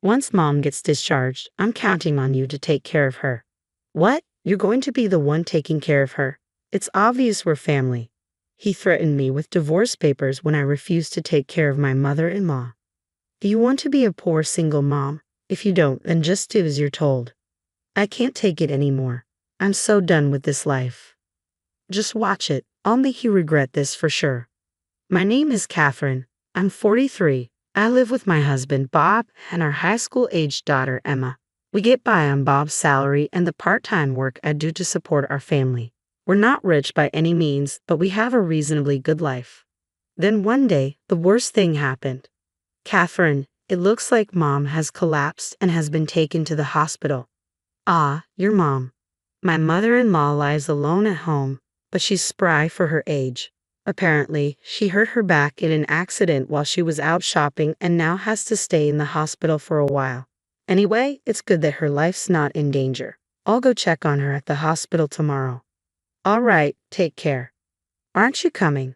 Once mom gets discharged, I'm counting on you to take care of her. What? You're going to be the one taking care of her? It's obvious we're family. He threatened me with divorce papers when I refused to take care of my mother-in-law. Do you want to be a poor single mom? If you don't, then just do as you're told. I can't take it anymore. I'm so done with this life. Just watch it. I'll make you regret this for sure. My name is Catherine. I'm 43. I live with my husband, Bob, and our high school-aged daughter, Emma. We get by on Bob's salary and the part-time work I do to support our family. We're not rich by any means, but we have a reasonably good life. Then one day, the worst thing happened. Catherine, it looks like mom has collapsed and has been taken to the hospital. Ah, your mom. My mother-in-law lies alone at home, but she's spry for her age. Apparently, she hurt her back in an accident while she was out shopping and now has to stay in the hospital for a while. Anyway, it's good that her life's not in danger. I'll go check on her at the hospital tomorrow. All right, take care. Aren't you coming?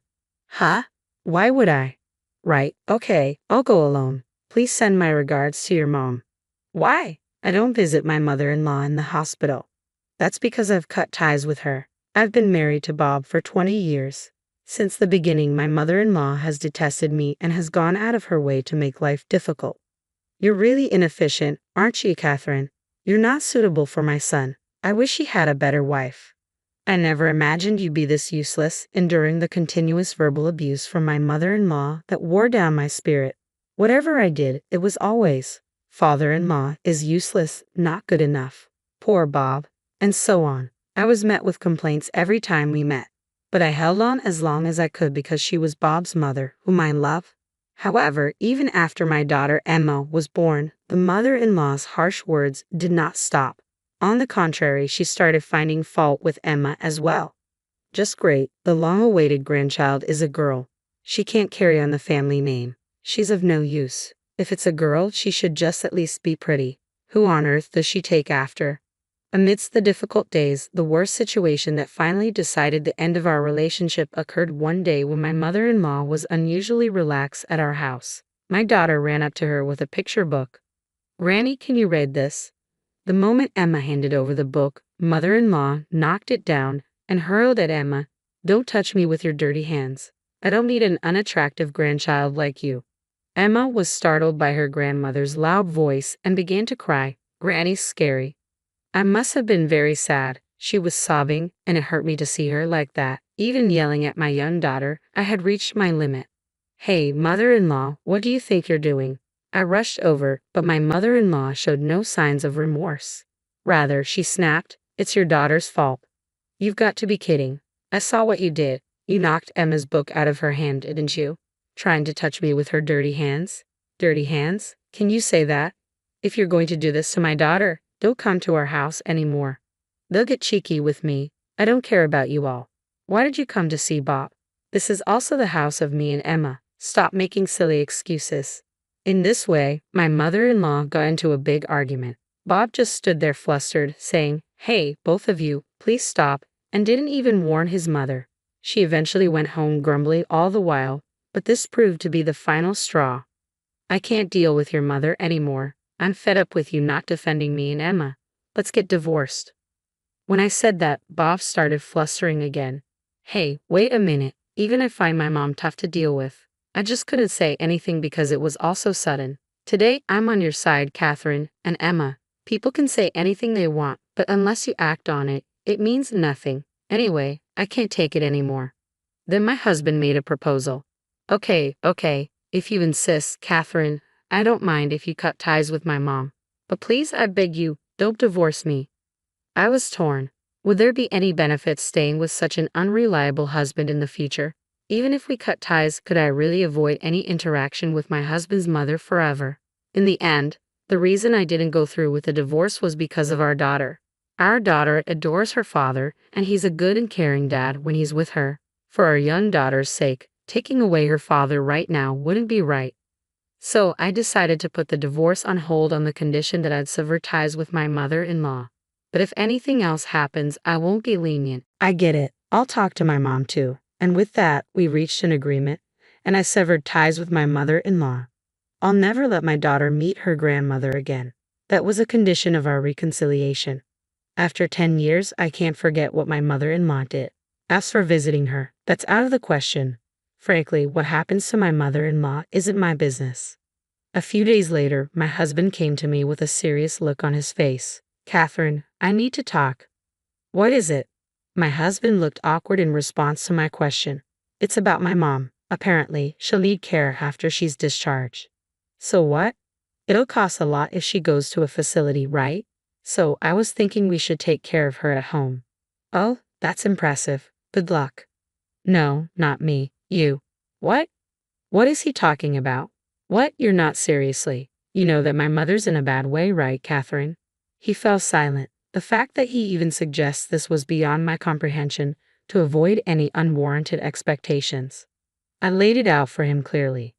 Huh? Why would I? Right, okay, I'll go alone. Please send my regards to your mom. Why? I don't visit my mother-in-law in the hospital. That's because I've cut ties with her. I've been married to Bob for 20 years. Since the beginning, my mother-in-law has detested me and has gone out of her way to make life difficult. You're really inefficient, aren't you, Catherine? You're not suitable for my son. I wish he had a better wife. I never imagined you'd be this useless, enduring the continuous verbal abuse from my mother-in-law that wore down my spirit. Whatever I did, it was always, father-in-law is useless, not good enough. Poor Bob. And so on. I was met with complaints every time we met. But I held on as long as I could because she was Bob's mother, whom I love. However, even after my daughter Emma was born, the mother-in-law's harsh words did not stop. On the contrary, she started finding fault with Emma as well. Just great, the long-awaited grandchild is a girl. She can't carry on the family name. She's of no use. If it's a girl, she should just at least be pretty. Who on earth does she take after? Amidst the difficult days, the worst situation that finally decided the end of our relationship occurred one day when my mother-in-law was unusually relaxed at our house. My daughter ran up to her with a picture book. "Granny, can you read this?" The moment Emma handed over the book, mother-in-law knocked it down and hurled at Emma, "Don't touch me with your dirty hands. I don't need an unattractive grandchild like you." Emma was startled by her grandmother's loud voice and began to cry. "Granny's scary." I must have been very sad. She was sobbing, and it hurt me to see her like that. Even yelling at my young daughter, I had reached my limit. "Hey, mother-in-law, what do you think you're doing?" I rushed over, but my mother-in-law showed no signs of remorse. Rather, she snapped, "It's your daughter's fault." "You've got to be kidding. I saw what you did. You knocked Emma's book out of her hand, didn't you? Trying to touch me with her dirty hands." "Dirty hands? Can you say that? If you're going to do this to my daughter, don't come to our house anymore. They'll get cheeky with me. I don't care about you all. Why did you come to see Bob? This is also the house of me and Emma. Stop making silly excuses." In this way, my mother-in-law got into a big argument. Bob just stood there flustered, saying, "Hey, both of you, please stop," and didn't even warn his mother. She eventually went home grumbling all the while, but this proved to be the final straw. "I can't deal with your mother anymore. I'm fed up with you not defending me and Emma. Let's get divorced." When I said that, Bob started flustering again. "Hey, wait a minute. Even I find my mom tough to deal with. I just couldn't say anything because it was all so sudden. Today, I'm on your side, Catherine and Emma. People can say anything they want, but unless you act on it, it means nothing. Anyway, I can't take it anymore." Then my husband made a proposal. Okay, if you insist, Catherine, I don't mind if you cut ties with my mom. But please, I beg you, don't divorce me." I was torn. Would there be any benefit staying with such an unreliable husband in the future? Even if we cut ties, could I really avoid any interaction with my husband's mother forever? In the end, the reason I didn't go through with the divorce was because of our daughter. Our daughter adores her father, and he's a good and caring dad when he's with her. For our young daughter's sake, taking away her father right now wouldn't be right. So I decided to put the divorce on hold on the condition that I'd sever ties with my mother-in-law. But if anything else happens, I won't be lenient. I get it. I'll talk to my mom too. And with that, we reached an agreement, and I severed ties with my mother-in-law. I'll never let my daughter meet her grandmother again. That was a condition of our reconciliation. After 10 years, I can't forget what my mother-in-law did. As for visiting her, that's out of the question. Frankly, what happens to my mother-in-law isn't my business. A few days later, my husband came to me with a serious look on his face. Catherine, I need to talk. What is it? My husband looked awkward in response to my question. It's about my mom. Apparently, she'll need care after she's discharged. So what? It'll cost a lot if she goes to a facility, right? So I was thinking we should take care of her at home. Oh, that's impressive. Good luck. No, not me. You. What? What is he talking about? What? You're not seriously. You know that my mother's in a bad way, right, Catherine? He fell silent. The fact that he even suggests this was beyond my comprehension, to avoid any unwarranted expectations. I laid it out for him clearly.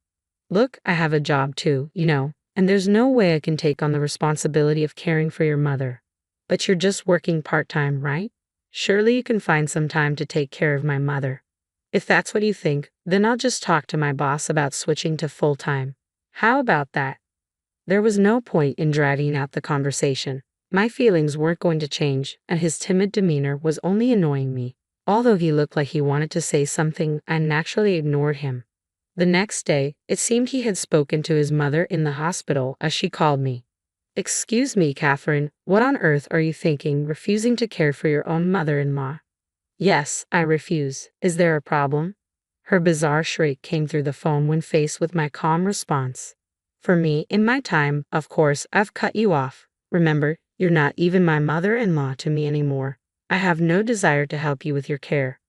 Look, I have a job too, and there's no way I can take on the responsibility of caring for your mother. But you're just working part-time, right? Surely you can find some time to take care of my mother. If that's what you think, then I'll just talk to my boss about switching to full-time. How about that? There was no point in dragging out the conversation. My feelings weren't going to change, and his timid demeanor was only annoying me. Although he looked like he wanted to say something, I naturally ignored him. The next day, it seemed he had spoken to his mother in the hospital as she called me. Excuse me, Catherine, what on earth are you thinking, refusing to care for your own mother-in-law? Yes, I refuse. Is there a problem? Her bizarre shriek came through the phone when faced with my calm response. For me, in my time, of course, I've cut you off. Remember, you're not even my mother-in-law to me anymore. I have no desire to help you with your care.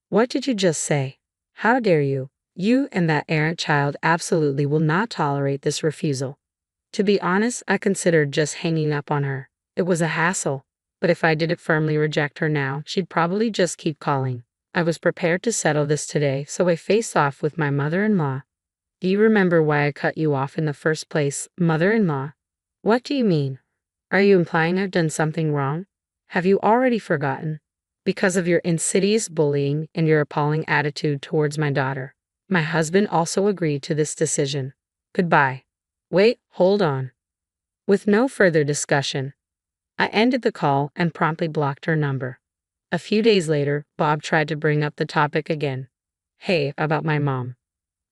What did you just say? How dare you? You and that errant child absolutely will not tolerate this refusal. To be honest, I considered just hanging up on her. It was a hassle. But if I didn't firmly reject her now, she'd probably just keep calling. I was prepared to settle this today, so I faced off with my mother-in-law. Do you remember why I cut you off in the first place, mother-in-law? What do you mean? Are you implying I've done something wrong? Have you already forgotten? Because of your insidious bullying and your appalling attitude towards my daughter. My husband also agreed to this decision. Goodbye. Wait, hold on. With no further discussion, I ended the call and promptly blocked her number. A few days later, Bob tried to bring up the topic again. Hey, about my mom.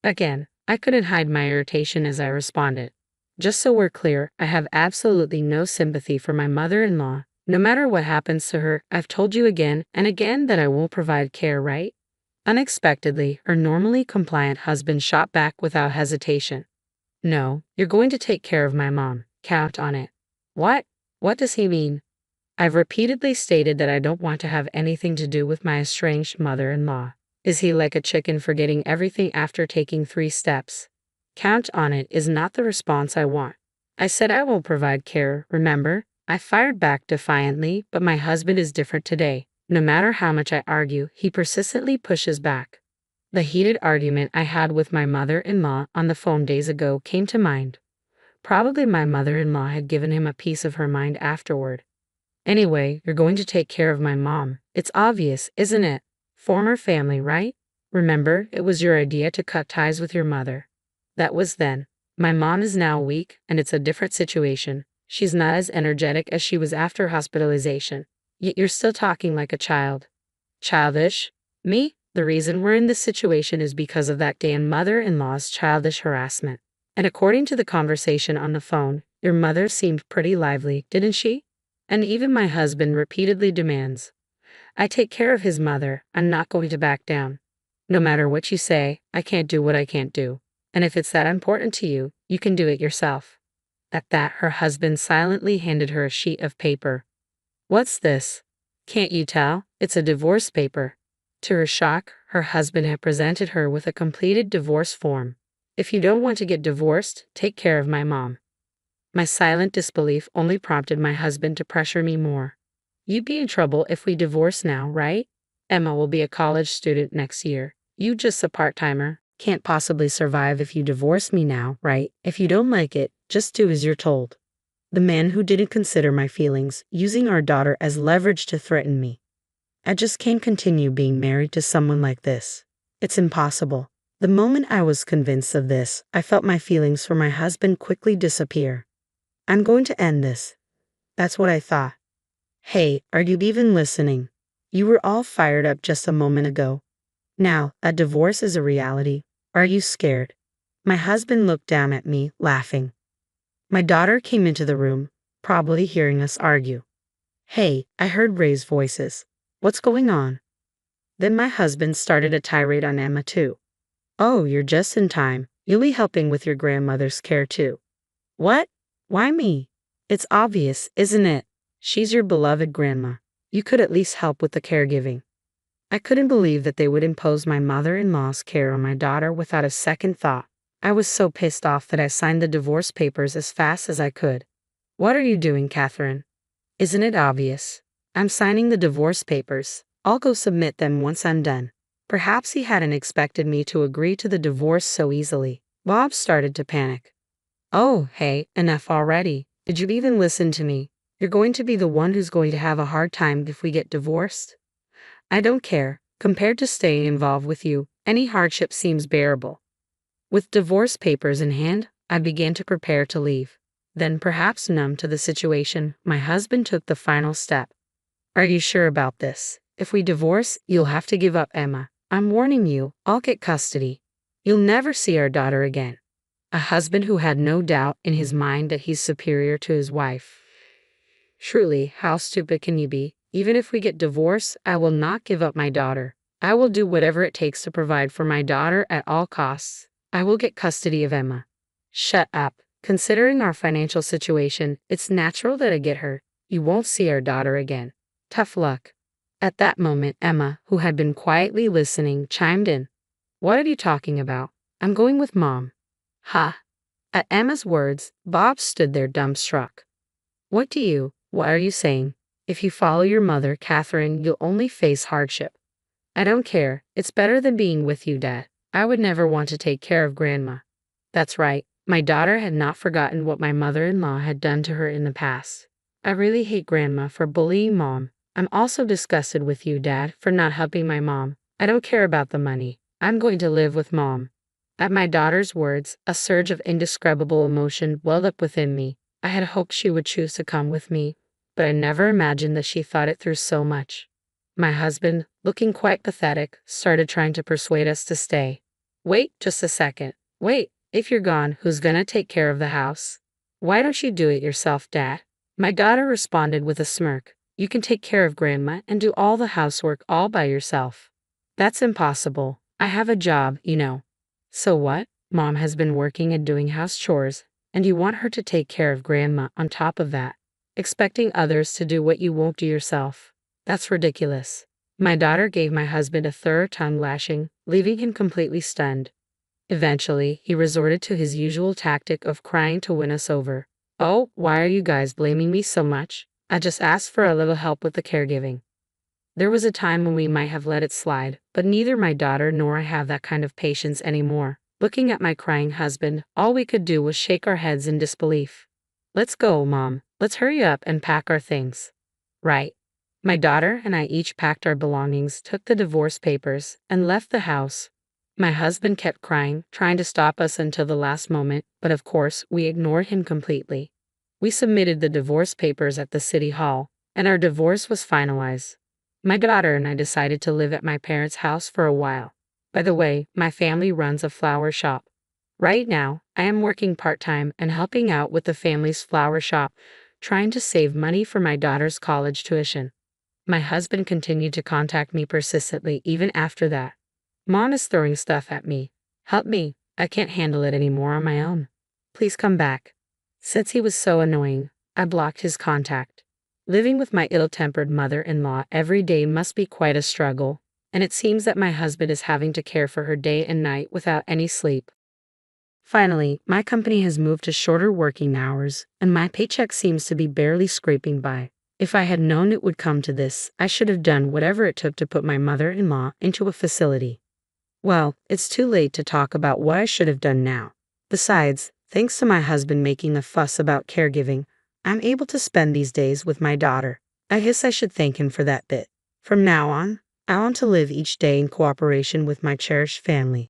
Again, I couldn't hide my irritation as I responded. Just so we're clear, I have absolutely no sympathy for my mother-in-law. No matter what happens to her, I've told you again and again that I won't provide care, right? Unexpectedly, her normally compliant husband shot back without hesitation. No, you're going to take care of my mom. Count on it. What? What does he mean? I've repeatedly stated that I don't want to have anything to do with my estranged mother-in-law. Is he like a chicken forgetting everything after taking 3 steps? Count on it is not the response I want. I said I will provide care, remember? I fired back defiantly, but my husband is different today. No matter how much I argue, he persistently pushes back. The heated argument I had with my mother-in-law on the phone days ago came to mind. Probably my mother-in-law had given him a piece of her mind afterward. Anyway, you're going to take care of my mom. It's obvious, isn't it? Former family, right? Remember, it was your idea to cut ties with your mother. That was then. My mom is now weak, and it's a different situation. She's not as energetic as she was after hospitalization. Yet you're still talking like a child. Childish? Me? The reason we're in this situation is because of that damn mother-in-law's childish harassment. And according to the conversation on the phone, your mother seemed pretty lively, didn't she? And even my husband repeatedly demands. I take care of his mother. I'm not going to back down. No matter what you say, I can't do what I can't do. And if it's that important to you, you can do it yourself. At that, her husband silently handed her a sheet of paper. What's this? Can't you tell? It's a divorce paper. To her shock, her husband had presented her with a completed divorce form. If you don't want to get divorced, take care of my mom. My silent disbelief only prompted my husband to pressure me more. You'd be in trouble if we divorce now, right? Emma will be a college student next year. You just a part-timer. Can't possibly survive if you divorce me now, right? If you don't like it, just do as you're told. The man who didn't consider my feelings, using our daughter as leverage to threaten me. I just can't continue being married to someone like this. It's impossible. The moment I was convinced of this, I felt my feelings for my husband quickly disappear. I'm going to end this. That's what I thought. Hey, are you even listening? You were all fired up just a moment ago. Now, a divorce is a reality. Are you scared? My husband looked down at me, laughing. My daughter came into the room, probably hearing us argue. Hey, I heard raised voices. What's going on? Then my husband started a tirade on Emma too. Oh, you're just in time. You'll be helping with your grandmother's care too. What? Why me? It's obvious, isn't it? She's your beloved grandma. You could at least help with the caregiving. I couldn't believe that they would impose my mother-in-law's care on my daughter without a second thought. I was so pissed off that I signed the divorce papers as fast as I could. What are you doing, Catherine? Isn't it obvious? I'm signing the divorce papers. I'll go submit them once I'm done. Perhaps he hadn't expected me to agree to the divorce so easily. Bob started to panic. Oh, hey, enough already. Did you even listen to me? You're going to be the one who's going to have a hard time if we get divorced. I don't care. Compared to staying involved with you, any hardship seems bearable. With divorce papers in hand, I began to prepare to leave. Then, perhaps numb to the situation, my husband took the final step. Are you sure about this? If we divorce, you'll have to give up Emma. I'm warning you, I'll get custody. You'll never see our daughter again. A husband who had no doubt in his mind that he's superior to his wife. Truly, how stupid can you be? Even if we get divorced, I will not give up my daughter. I will do whatever it takes to provide for my daughter at all costs. I will get custody of Emma. Shut up. Considering our financial situation, it's natural that I get her. You won't see our daughter again. Tough luck. At that moment, Emma, who had been quietly listening, chimed in. What are you talking about? I'm going with Mom. Ha! At Emma's words, Bob stood there dumbstruck. What are you saying? If you follow your mother, Catherine, you'll only face hardship. I don't care. It's better than being with you, Dad. I would never want to take care of Grandma. That's right. My daughter had not forgotten what my mother-in-law had done to her in the past. I really hate Grandma for bullying Mom. I'm also disgusted with you, Dad, for not helping my mom. I don't care about the money. I'm going to live with Mom. At my daughter's words, a surge of indescribable emotion welled up within me. I had hoped she would choose to come with me, but I never imagined that she thought it through so much. My husband, looking quite pathetic, started trying to persuade us to stay. Wait just a second. Wait, if you're gone, who's gonna take care of the house? Why don't you do it yourself, Dad? My daughter responded with a smirk. You can take care of Grandma and do all the housework all by yourself. That's impossible. I have a job, you know. So what? Mom has been working and doing house chores, and you want her to take care of Grandma on top of that, expecting others to do what you won't do yourself. That's ridiculous. My daughter gave my husband a thorough tongue lashing, leaving him completely stunned. Eventually, he resorted to his usual tactic of crying to win us over. Oh, why are you guys blaming me so much? I just asked for a little help with the caregiving. There was a time when we might have let it slide, but neither my daughter nor I have that kind of patience anymore. Looking at my crying husband, all we could do was shake our heads in disbelief. Let's go, Mom. Let's hurry up and pack our things. Right. My daughter and I each packed our belongings, took the divorce papers, and left the house. My husband kept crying, trying to stop us until the last moment, but of course, we ignored him completely. We submitted the divorce papers at the city hall, and our divorce was finalized. My daughter and I decided to live at my parents' house for a while. By the way, my family runs a flower shop. Right now, I am working part-time and helping out with the family's flower shop, trying to save money for my daughter's college tuition. My husband continued to contact me persistently even after that. Mom is throwing stuff at me. Help me. I can't handle it anymore on my own. Please come back. Since he was so annoying, I blocked his contact. Living with my ill-tempered mother-in-law every day must be quite a struggle, and it seems that my husband is having to care for her day and night without any sleep. Finally, my company has moved to shorter working hours, and my paycheck seems to be barely scraping by. If I had known it would come to this, I should have done whatever it took to put my mother-in-law into a facility. Well, it's too late to talk about what I should have done now. Besides, thanks to my husband making a fuss about caregiving, I'm able to spend these days with my daughter. I guess I should thank him for that bit. From now on, I want to live each day in cooperation with my cherished family.